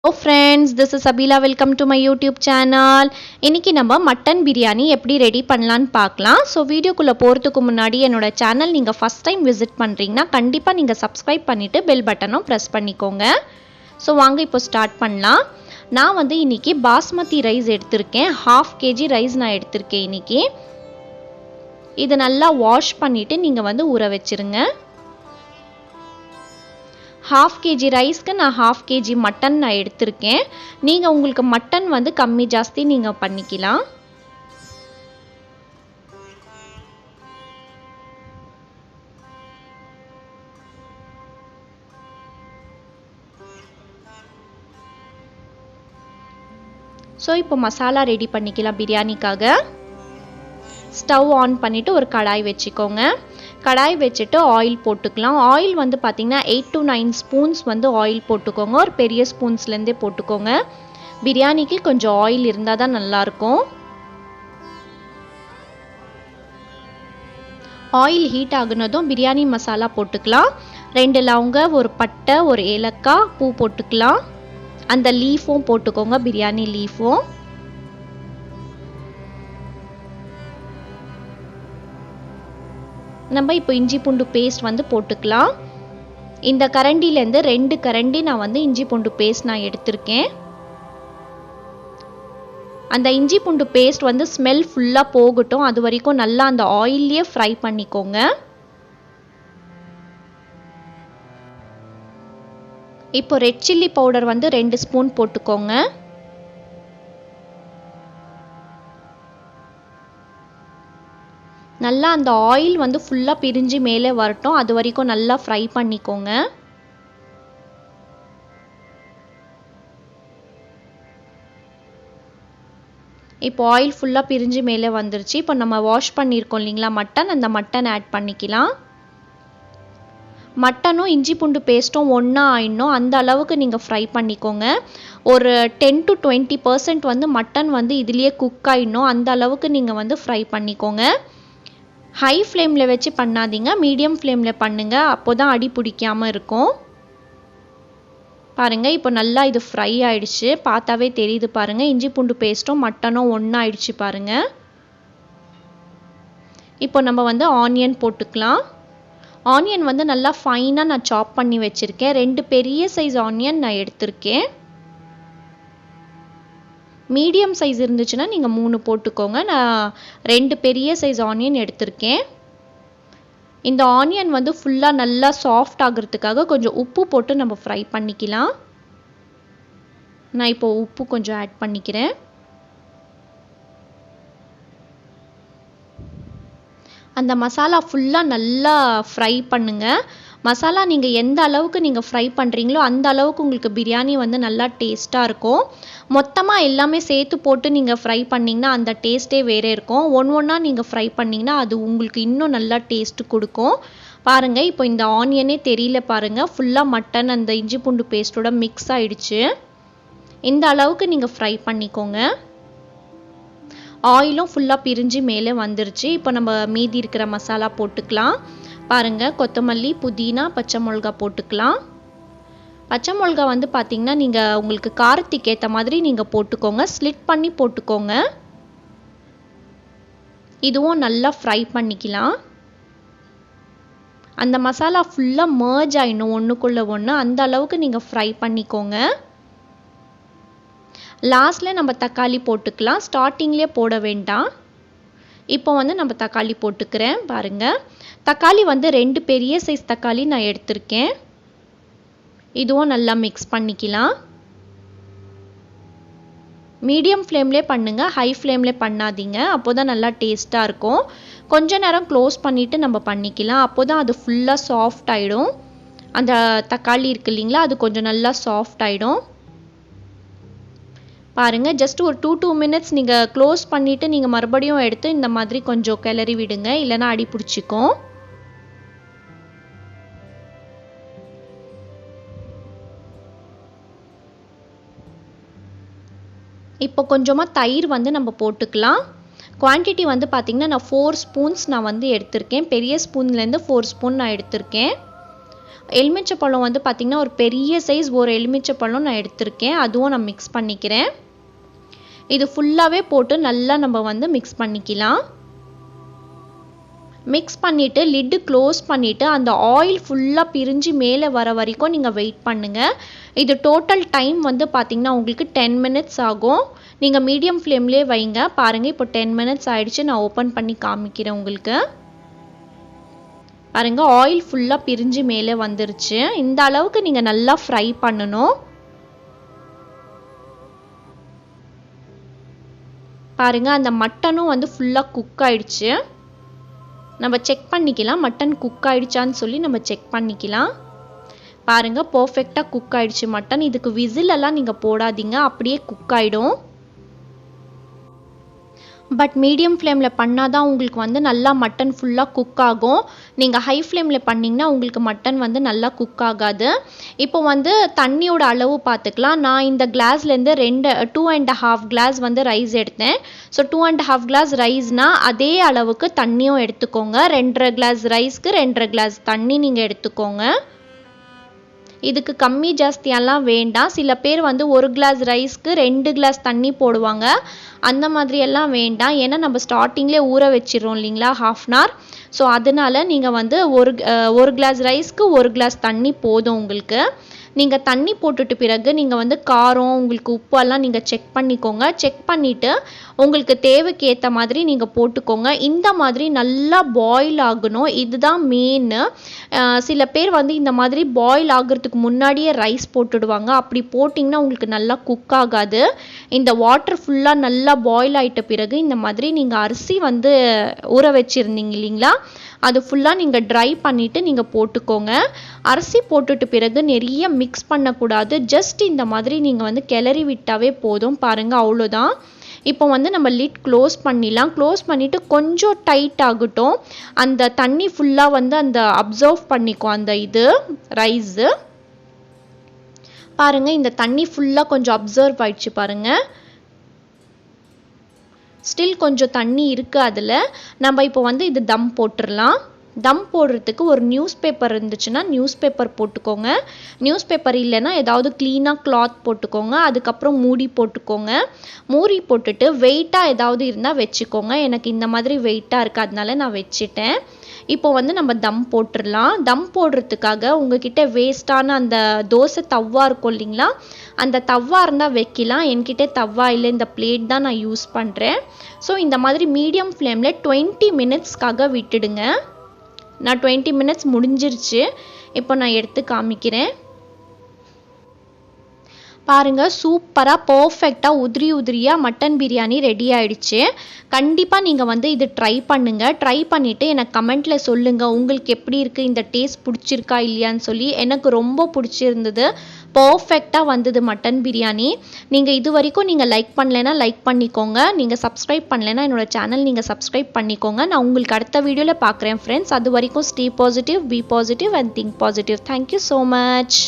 Hello friends, this is Abila. Welcome to my YouTube channel. இன்னைக்கு நம்ம mutton biryani எப்படி ready பண்ணலாம்னு பார்க்கலாம். ஸோ வீடியோக்குள்ளே போகிறதுக்கு முன்னாடி என்னோட சேனல் நீங்கள் ஃபஸ்ட் டைம் விசிட் பண்ணுறீங்கன்னா கண்டிப்பாக நீங்கள் சப்ஸ்கிரைப் பண்ணிவிட்டு பெல் பட்டனும் ப்ரெஸ் பண்ணிக்கோங்க. ஸோ வாங்க இப்போ ஸ்டார்ட் பண்ணலாம். நான் வந்து இன்றைக்கி பாஸ்மதி ரைஸ் எடுத்திருக்கேன். 1/2 kg ரைஸ் நான் எடுத்திருக்கேன் இன்றைக்கி. இது நல்லா வாஷ் பண்ணிவிட்டு நீங்கள் வந்து ஊற வச்சுருங்க. 1/2 kg ரைஸ்க்கு நான் 1/2 kg மட்டன் நான் எடுத்திருக்கேன். நீங்கள் உங்களுக்கு மட்டன் வந்து கம்மி ஜாஸ்தி நீங்கள் பண்ணிக்கலாம். ஸோ இப்போ மசாலா ரெடி பண்ணிக்கலாம் பிரியாணிக்காக. ஸ்டவ் ஆன் பண்ணிவிட்டு ஒரு கடாய் வச்சுக்கோங்க. கடாய் வச்சுட்டு ஆயில் போட்டுக்கலாம். ஆயில் வந்து பார்த்திங்கன்னா 8 to 9 ஸ்பூன்ஸ் வந்து ஆயில் போட்டுக்கோங்க. ஒரு பெரிய ஸ்பூன்ஸ்லேருந்தே போட்டுக்கோங்க. பிரியாணிக்கு கொஞ்சம் ஆயில் இருந்தால் தான் நல்லாயிருக்கும். ஆயில் ஹீட் ஆகுனதும் பிரியாணி மசாலா போட்டுக்கலாம். 2 லவங்க, ஒரு பட்டை, ஒரு ஏலக்காய் பூ போட்டுக்கலாம். அந்த லீஃபும் போட்டுக்கோங்க, பிரியாணி லீஃபும். நம்ம இப்போ இஞ்சி பூண்டு பேஸ்ட் வந்து போட்டுக்கலாம். இந்த கரண்டிலேருந்து 2 கரண்டி நான் வந்து இஞ்சி பூண்டு பேஸ்ட் நான் எடுத்திருக்கேன். அந்த இஞ்சி பூண்டு பேஸ்ட் வந்து ஸ்மெல் ஃபுல்லாக போகட்டும், அது வரைக்கும் நல்லா அந்த ஆயிலே ஃப்ரை பண்ணிக்கோங்க. இப்போ ரெட் சில்லி பவுடர் வந்து 2 ஸ்பூன் போட்டுக்கோங்க. நல்லா அந்த ஆயில் வந்து ஃபுல்லாக பிரிஞ்சு மேலே வரட்டும், அது வரைக்கும் நல்லா ஃப்ரை பண்ணிக்கோங்க. இப்போ ஆயில் ஃபுல்லாக பிரிஞ்சு மேலே வந்துருச்சு. இப்போ நம்ம வாஷ் பண்ணியிருக்கோம் இல்லைங்களா மட்டன், அந்த மட்டன் ஆட் பண்ணிக்கலாம். மட்டனும் இஞ்சி பூண்டு பேஸ்ட்டும் ஒன்றா ஆயிடணும், அந்த அளவுக்கு நீங்கள் ஃப்ரை பண்ணிக்கோங்க. ஒரு 10 to 20% வந்து மட்டன் வந்து இதுலேயே குக் ஆகிடணும், அந்த அளவுக்கு நீங்கள் வந்து ஃப்ரை பண்ணிக்கோங்க. ஹை ஃப்ளேமில் வச்சு பண்ணாதீங்க, மீடியம் ஃப்ளேமில் பண்ணுங்கள், அப்போ தான் அடி பிடிக்காமல் இருக்கும். பாருங்கள் இப்போ நல்லா இது ஃப்ரை ஆயிடுச்சு, பார்த்தாவே தெரியுது பாருங்கள். இஞ்சி பூண்டு பேஸ்ட்டும் மட்டனும் ஒன்றா ஆயிடுச்சு பாருங்கள். இப்போ நம்ம வந்து ஆனியன் போட்டுக்கலாம். ஆனியன் வந்து நல்லா ஃபைனாக நான் சாப் பண்ணி வச்சுருக்கேன். 2 பெரிய சைஸ் ஆனியன் நான் எடுத்திருக்கேன். மீடியம் சைஸ் இருந்துச்சுன்னா நீங்கள் 3 போட்டுக்கோங்க. நான் 2 பெரிய சைஸ் ஆனியன் எடுத்திருக்கேன். இந்த ஆனியன் வந்து ஃபுல்லாக நல்லா சாஃப்ட் ஆகிறதுக்காக கொஞ்சம் உப்பு போட்டு நம்ம ஃப்ரை பண்ணிக்கலாம். நான் இப்போ உப்பு கொஞ்சம் ஆட் பண்ணிக்கிறேன். அந்த மசாலா ஃபுல்லாக நல்லா ஃப்ரை பண்ணுங்கள். மசாலா நீங்கள் எந்த அளவுக்கு நீங்கள் ஃப்ரை பண்ணுறீங்களோ அந்த அளவுக்கு உங்களுக்கு பிரியாணி வந்து நல்லா டேஸ்ட்டாக இருக்கும். மொத்தமாக எல்லாமே சேர்த்து போட்டு நீங்கள் ஃப்ரை பண்ணிங்கன்னா அந்த டேஸ்ட்டே வேறே இருக்கும். ஒன்றா நீங்கள் ஃப்ரை பண்ணிங்கன்னா அது உங்களுக்கு இன்னும் நல்லா டேஸ்ட்டு கொடுக்கும். பாருங்கள் இப்போ இந்த ஆனியனே தெரியல பாருங்கள், ஃபுல்லாக மட்டன் அந்த இஞ்சி பூண்டு பேஸ்ட்டோட மிக்ஸ் ஆகிடுச்சு. இந்த அளவுக்கு நீங்கள் ஃப்ரை பண்ணிக்கோங்க. ஆயிலும் ஃபுல்லாக பிரிஞ்சு மேலே வந்துருச்சு. இப்போ நம்ம மீதி இருக்கிற மசாலா போட்டுக்கலாம். பாருங்கள், கொத்தமல்லி, புதினா, பச்சை மிளகா போட்டுக்கலாம். பச்சை மிளகா வந்து பார்த்திங்கன்னா நீங்கள் உங்களுக்கு காரத்துக்கு ஏற்ற மாதிரி நீங்கள் போட்டுக்கோங்க, ஸ்லிட் பண்ணி போட்டுக்கோங்க. இதுவும் நல்லா ஃப்ரை பண்ணிக்கலாம். அந்த மசாலா ஃபுல்லாக மர்ஜ் ஆகிடணும் ஒன்றுக்குள்ளே ஒன்று, அந்த அளவுக்கு நீங்கள் ஃப்ரை பண்ணிக்கோங்க. லாஸ்ட்டில் நம்ம தக்காளி போட்டுக்கலாம், ஸ்டார்டிங்லேயே போட வேண்டாம். இப்போ வந்து நம்ம தக்காளி போட்டுக்கிறேன். பாருங்கள், தக்காளி வந்து 2 பெரிய சைஸ் தக்காளி நான் எடுத்திருக்கேன். இதுவும் நல்லா மிக்ஸ் பண்ணிக்கலாம். மீடியம் ஃப்ளேம்லேயே பண்ணுங்கள், ஹை ஃப்ளேம்லேயே பண்ணாதீங்க, அப்போ தான் நல்லா டேஸ்ட்டாக இருக்கும். கொஞ்ச நேரம் க்ளோஸ் பண்ணிவிட்டு நம்ம பண்ணிக்கலாம், அப்போ தான் அது ஃபுல்லாக சாஃப்ட் ஆகிடும். அந்த தக்காளி இருக்குது இல்லைங்களா, அது கொஞ்சம் நல்லா சாஃப்ட் ஆகிடும். பாருங்கள், ஜஸ்ட் ஒரு 2 minutes நீங்கள் க்ளோஸ் பண்ணிவிட்டு நீங்கள் மறுபடியும் எடுத்து இந்த மாதிரி கொஞ்சம் கிளறி விடுங்க, இல்லைனா அடி பிடிச்சிக்கும். இப்போ கொஞ்சமாக தயிர் வந்து நம்ம போட்டுக்கலாம். குவான்டிட்டி வந்து பார்த்திங்கன்னா நான் 4 ஸ்பூன்ஸ் நான் வந்து எடுத்திருக்கேன். பெரிய ஸ்பூன்லேருந்து 4 ஸ்பூன் நான் எடுத்திருக்கேன். எலுமிச்சப்பழம் வந்து பார்த்திங்கன்னா ஒரு பெரிய சைஸ் ஒரு எலுமிச்சப்பழம் நான் எடுத்திருக்கேன், அதுவும் நான் மிக்ஸ் பண்ணிக்கிறேன். இது ஃபுல்லாகவே போட்டு நல்லா நம்ம வந்து மிக்ஸ் பண்ணிக்கலாம். மிக்ஸ் பண்ணிவிட்டு லிட்டு க்ளோஸ் பண்ணிவிட்டு அந்த ஆயில் ஃபுல்லாக பிரிஞ்சு மேலே வர வரைக்கும் நீங்கள் வெயிட் பண்ணுங்கள். இது டோட்டல் டைம் வந்து பார்த்திங்கன்னா உங்களுக்கு 10 மினிட்ஸ் ஆகும். நீங்கள் மீடியம் ஃப்ளேம்லேயே வைங்க. பாருங்கள், இப்போ 10 மினிட்ஸ் ஆகிடுச்சு. நான் ஓப்பன் பண்ணி காமிக்கிறேன் உங்களுக்கு. பாருங்கள், ஆயில் ஃபுல்லாக பிரிஞ்சு மேலே வந்துருச்சு. இந்த அளவுக்கு நீங்கள் நல்லா ஃப்ரை பண்ணணும். பாருங்கள், அந்த மட்டனும் வந்து ஃபுல்லாக குக் ஆயிடுச்சு. நம்ம செக் பண்ணிக்கலாம், மட்டன் குக் ஆயிடுச்சான்னு சொல்லி நம்ம செக் பண்ணிக்கலாம். பாருங்கள், பர்ஃபெக்டாக குக் ஆயிடுச்சு மட்டன். இதுக்கு விசிலெல்லாம் நீங்கள் போடாதீங்க, அப்படியே குக் ஆகிடும். பட் மீடியம் ஃப்ளேமில் பண்ணால் தான் உங்களுக்கு வந்து நல்லா மட்டன் ஃபுல்லாக குக் ஆகும். நீங்கள் ஹை ஃப்ளேமில் பண்ணிங்கன்னா உங்களுக்கு மட்டன் வந்து நல்லா குக் ஆகாது. இப்போ வந்து தண்ணியோட அளவு பார்த்துக்கலாம். நான் இந்த கிளாஸ்லேருந்து 2.5 கிளாஸ் வந்து ரைஸ் எடுத்தேன். ஸோ 2.5 கிளாஸ் ரைஸ்னால் அதே அளவுக்கு தண்ணியும் எடுத்துக்கோங்க. 2.5 கிளாஸ் ரைஸ்க்கு 2.5 கிளாஸ் தண்ணி நீங்கள் எடுத்துக்கோங்க. இதுக்கு கம்மி ஜாஸ்தியெல்லாம் வேண்டாம். சில பேர் வந்து 1 கிளாஸ் ரைஸ்க்கு 2 கிளாஸ் தண்ணி போடுவாங்க. அந்த மாதிரியெல்லாம் வேண்டாம். ஏன்னா நம்ம ஸ்டார்டிங்லேயே ஊற வச்சிடறோம் இல்லைங்களா, 1/2 அன் ஹவர். ஸோ அதனால் நீங்கள் வந்து ஒரு கிளாஸ் ரைஸ்க்கு 1 கிளாஸ் தண்ணி போதும் உங்களுக்கு. நீங்கள் தண்ணி போட்டுட்டு பிறகு நீங்கள் வந்து காரம், உங்களுக்கு உப்பெல்லாம் நீங்கள் செக் பண்ணிக்கோங்க. செக் பண்ணிவிட்டு உங்களுக்கு தேவைக்கு ஏற்ற மாதிரி நீங்கள் போட்டுக்கோங்க. இந்த மாதிரி நல்லா பாயில் ஆகணும், இதுதான் மெயின். சில பேர் வந்து இந்த மாதிரி பாயில் ஆகிறதுக்கு முன்னாடியே ரைஸ் போட்டுடுவாங்க. அப்படி போட்டிங்கன்னா உங்களுக்கு நல்லா குக் ஆகாது. இந்த வாட்டர் ஃபுல்லாக நல்லா பாயில் ஆகிட்ட பிறகு இந்த மாதிரி நீங்கள் அரிசி வந்து ஊற வச்சுருந்தீங்க இல்லைங்களா, அது ஃபுல்லாக நீங்கள் ட்ரை பண்ணிவிட்டு நீங்கள் போட்டுக்கோங்க. அரிசி போட்டுட்டு பிறகு நிறைய மிக்ஸ் பண்ணக்கூடாது. ஜஸ்ட் இந்த மாதிரி நீங்கள் வந்து கிளறி விட்டாவே போதும். பாருங்கள், அவ்வளோதான். இப்போ வந்து நம்ம லிட் க்ளோஸ் பண்ணிடலாம். க்ளோஸ் பண்ணிவிட்டு கொஞ்சம் டைட் ஆகட்டும். அந்த தண்ணி ஃபுல்லாக வந்து அந்த அப்சர்வ் பண்ணிக்கும் அந்த இது ரைஸு. பாருங்கள், இந்த தண்ணி ஃபுல்லாக கொஞ்சம் அப்சர்வ் ஆயிடுச்சு பாருங்கள். ஸ்டில் கொஞ்சம் தண்ணி இருக்குது அதில். நம்ம இப்போ வந்து இது தம் போட்டுடலாம். தம் போடுறதுக்கு ஒரு நியூஸ் பேப்பர் இருந்துச்சுன்னா நியூஸ் பேப்பர் போட்டுக்கோங்க. நியூஸ் பேப்பர் இல்லைன்னா ஏதாவது க்ளீனாக கிளாத் போட்டுக்கோங்க. அதுக்கப்புறம் மூடி போட்டுக்கோங்க. மூடி போட்டுட்டு வெயிட்டாக ஏதாவது இருந்தால் வச்சுக்கோங்க. எனக்கு இந்த மாதிரி வெயிட்டாக இருக்குது, அதனால நான் வச்சுட்டேன். இப்போ வந்து நம்ம தம் போட்டுடலாம். தம் போடுறதுக்காக உங்ககிட்ட வேஸ்ட்டான அந்த தோசை தவா இருக்கும் இல்லைங்களா, அந்த தவா இருந்தால் வைக்கலாம். என்கிட்ட தவா இல்லை, இந்த பிளேட் தான் நான் யூஸ் பண்ணுறேன். ஸோ இந்த மாதிரி மீடியம் ஃப்ளேமில் 20 மினிட்ஸ்க்காக விட்டுடுங்க. நான் 20 மினிட்ஸ் முடிஞ்சிருச்சு. இப்போ நான் எடுத்து காமிக்கிறேன். பாருங்கள், சூப்பராக பர்ஃபெக்டாக உதிரியாக மட்டன் பிரியாணி ரெடி ஆகிடுச்சு. கண்டிப்பாக நீங்கள் வந்து இது ட்ரை பண்ணுங்கள். ட்ரை பண்ணிவிட்டு எனக்கு கமெண்ட்டில் சொல்லுங்கள் உங்களுக்கு எப்படி இருக்குது, இந்த டேஸ்ட் பிடிச்சிருக்கா இல்லையான்னு சொல்லி. எனக்கு ரொம்ப பிடிச்சிருந்தது. பர்ஃபெக்டாக வந்தது மட்டன் பிரியாணி. நீங்கள் இது வரைக்கும் நீங்கள் லைக் பண்ணலைன்னா லைக் பண்ணிக்கோங்க. நீங்கள் சப்ஸ்கிரைப் பண்ணலைன்னா என்னோடய சேனல் நீங்கள் சப்ஸ்கிரைப் பண்ணிக்கோங்க. நான் உங்களுக்கு அடுத்த வீடியோவில் பார்க்குறேன் ஃப்ரெண்ட்ஸ். அது வரைக்கும் stay positive, be positive and think positive. Thank you so much.